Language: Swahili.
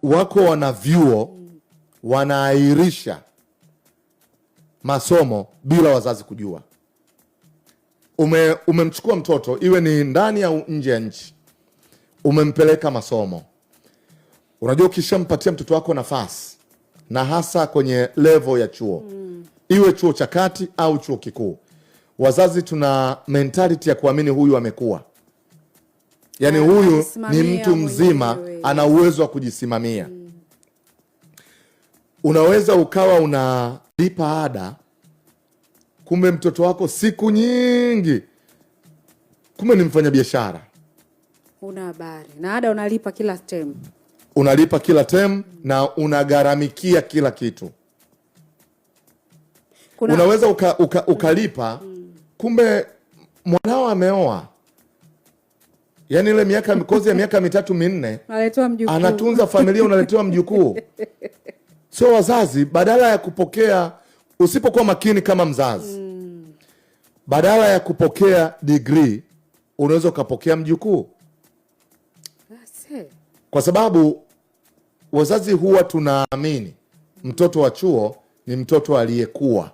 wako wana vyuo wanaahirisha masomo bila wazazi kujua. Umemchukua mtoto, iwe ni ndani au nje ya nchi, umempeleka masomo. Unajua ukishampatia mtoto wako nafasi, na hasa kwenye level ya chuo, iwe chuo cha kati au chuo kikuu, wazazi tuna mentality ya kuamini huyu amekuwa, yani huyu ni mtu mzima, ana uwezo wa kujisimamia. Unaweza ukawa unalipa ada, kumbe mtoto wako siku nyingi, kumbe ni mfanyabiashara. Una habari na ada unalipa kila term, unalipa kila term na unagharamikia kila kitu. Unaweza ukalipa kumbe mwanao ameoa, yani ile miaka mikozi ya miaka 3-4 anatunza familia, unaletewa mjukuu. Sio wazazi, badala ya kupokea, usipokuwa makini kama mzazi, badala ya kupokea degree unaweza ukapokea mjukuu. Kwa sababu wazazi huwa tunaamini mtoto wa chuo ni mtoto aliyekuwa.